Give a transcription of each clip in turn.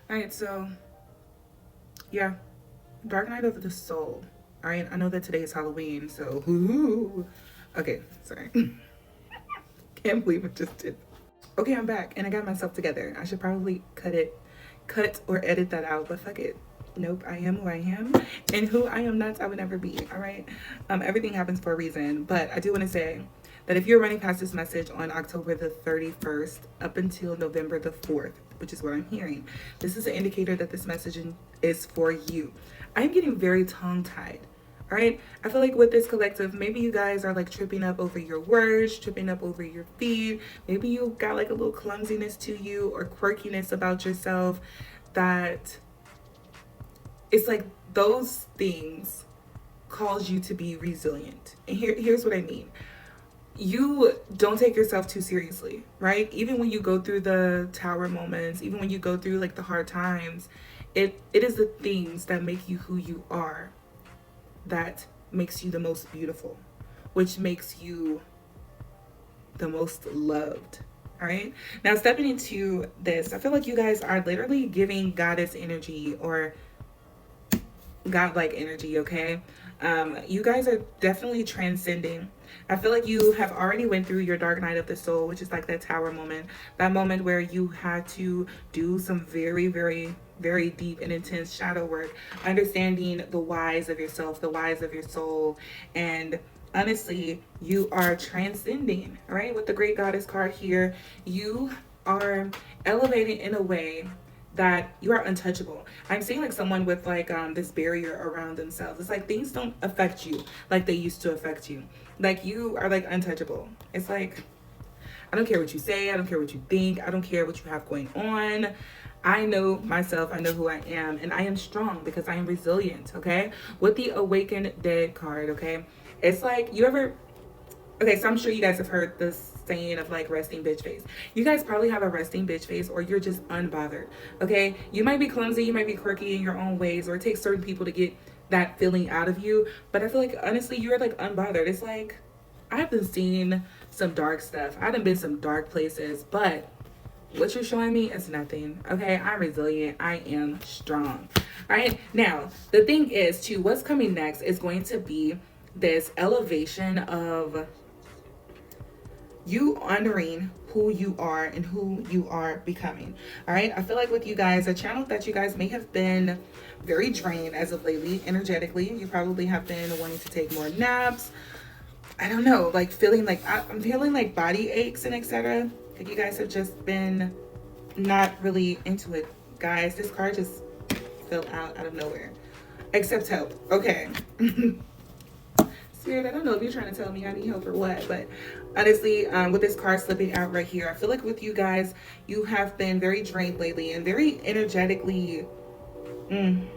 All right, so yeah, Dark Night of the Soul. All right, I know that today is Halloween, so okay, sorry. Can't believe it just did. Okay, I'm back and I got myself together. I should probably cut or edit that out, but fuck it. Nope, I am who I am, and who I am not, I would never be. All right, everything happens for a reason. But I do want to say that if you're running past this message on October the 31st up until November the 4th, which is what I'm hearing, this is an indicator that this message is for you. I'm getting very tongue tied. All right. I feel like with this collective, maybe you guys are like tripping up over your words, tripping up over your feet. Maybe you got like a little clumsiness to you or quirkiness about yourself that it's like those things cause you to be resilient. And here's what I mean. You don't take yourself too seriously, right? Even when you go through the tower moments, even when you go through like the hard times, it is the things that make you who you are that makes you the most beautiful, which makes you the most loved. All right. Now, stepping into this, I feel like you guys are literally giving goddess energy or godlike energy. Okay. You guys are definitely transcending. I feel like you have already went through your dark night of the soul, which is like that tower moment, that moment where you had to do some very, very, very deep and intense shadow work, understanding the whys of yourself, the whys of your soul. And honestly, you are transcending, right? With the great goddess card here, you are elevating in a way that you are untouchable. I'm seeing like someone with like this barrier around themselves. It's like things don't affect you like they used to affect you. Like you are like untouchable. It's like I don't care what you say, I don't care what you think, I don't care what you have going on. I know myself, I know who I am, and I am strong because I am resilient, okay? With the Awakened Dead card, okay? It's like you ever okay, so I'm sure you guys have heard this saying of like resting bitch face. You guys probably have a resting bitch face or you're just unbothered. Okay. You might be clumsy, you might be quirky in your own ways, or it takes certain people to get that feeling out of you. But I feel like honestly, you're like unbothered. It's like I've been seeing some dark stuff. I've been some dark places, but what you're showing me is nothing. Okay. I'm resilient. I am strong. All right. Now, the thing is, too, what's coming next is going to be this elevation of you honoring who you are and who you are becoming. All right. I feel like with you guys, a channel that you guys may have been very drained as of lately, energetically. You probably have been wanting to take more naps. I don't know, like feeling like I'm feeling like body aches and etc. Like you guys have just been not really into it. Guys, this card just fell out of nowhere. Accept help. Okay. Spirit, I don't know if you're trying to tell me I need help or what, but honestly, with this card slipping out right here, I feel like with you guys, you have been very drained lately and very energetically in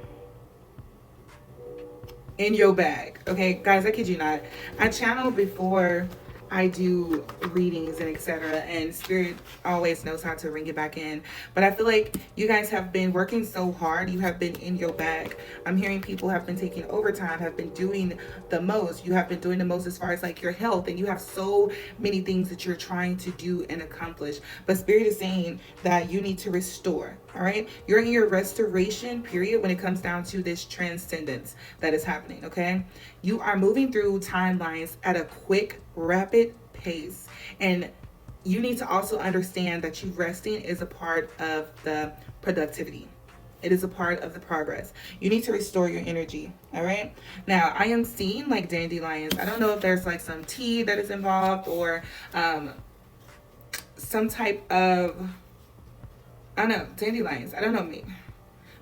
your bag. Okay, guys, I kid you not. I channel before I do readings and etc. And Spirit always knows how to ring it back in. But I feel like you guys have been working so hard. You have been in your bag. I'm hearing people have been taking overtime, have been doing the most. You have been doing the most as far as like your health. And you have so many things that you're trying to do and accomplish. But Spirit is saying that you need to restore. All right. You're in your restoration period when it comes down to this transcendence that is happening. Okay. You are moving through timelines at a quick, rapid pace. And you need to also understand that you resting is a part of the productivity. It is a part of the progress. You need to restore your energy. All right. Now, I am seeing like dandelions. I don't know if there's like some tea that is involved or some type of, I don't know, dandelions. I don't know me.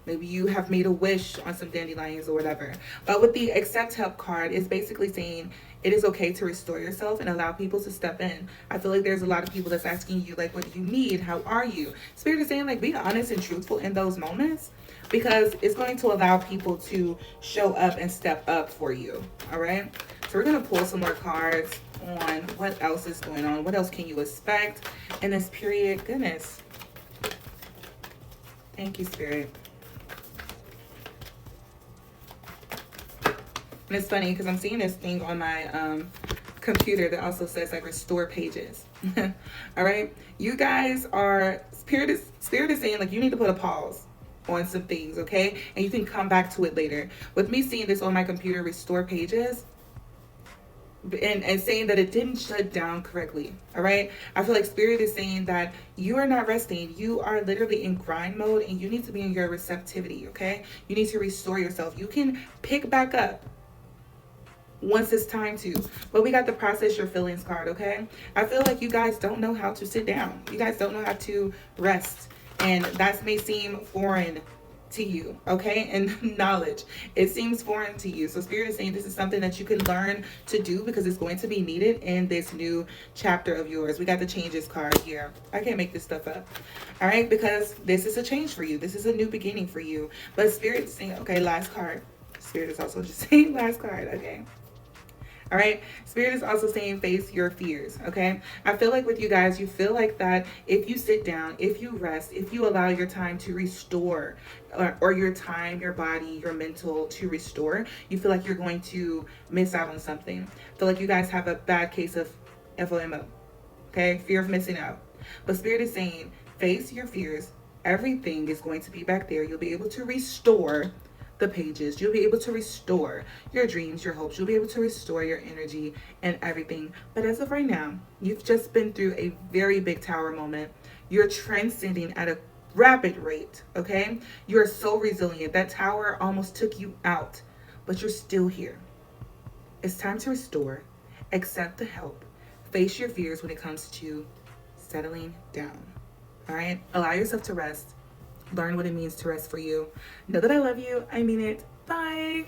Maybe you have made a wish on some dandelions or whatever. But with the accept help card, it's basically saying it is okay to restore yourself and allow people to step in. I feel like there's a lot of people that's asking you, like, what do you need? How are you? Spirit is saying, like, be honest and truthful in those moments because it's going to allow people to show up and step up for you. All right. So we're going to pull some more cards on what else is going on. What else can you expect in this period? Goodness. Thank you, Spirit. And it's funny because I'm seeing this thing on my computer that also says like restore pages. All right. You guys are, spirit is saying like you need to put a pause. on some things, okay? And you can come back to it later. With me seeing this on my computer, restore pages, and saying that it didn't shut down correctly. All right. I feel like spirit is saying that you are not resting. You are literally in grind mode and you need to be in your receptivity. Okay. You need to restore yourself. You can pick back up once it's time to. But we got the process your feelings card. Okay. I feel like you guys don't know how to sit down. You guys don't know how to rest. And that may seem foreign to you, okay? And knowledge, it seems foreign to you. So spirit is saying this is something that you can learn to do because it's going to be needed in this new chapter of yours. We got the changes card here. I can't make this stuff up. All right, because this is a change for you. This is a new beginning for you. But spirit is saying, okay, last card. Spirit is also just saying last card, okay? All right. Spirit is also saying face your fears. Okay. I feel like with you guys, you feel like that if you sit down, if you rest, if you allow your time to restore or your time, your body, your mental to restore, you feel like you're going to miss out on something. I feel like you guys have a bad case of FOMO. Okay. Fear of missing out. But Spirit is saying face your fears. Everything is going to be back there. You'll be able to restore the pages. You'll be able to restore your dreams, your hopes. You'll be able to restore your energy and everything. But as of right now, you've just been through a very big tower moment. You're transcending at a rapid rate, okay? You're so resilient. That tower almost took you out, but you're still here. It's time to restore, accept the help, face your fears when it comes to settling down, all right? Allow yourself to rest. Learn what it means to rest for you. Know that I love you. I mean it. Bye.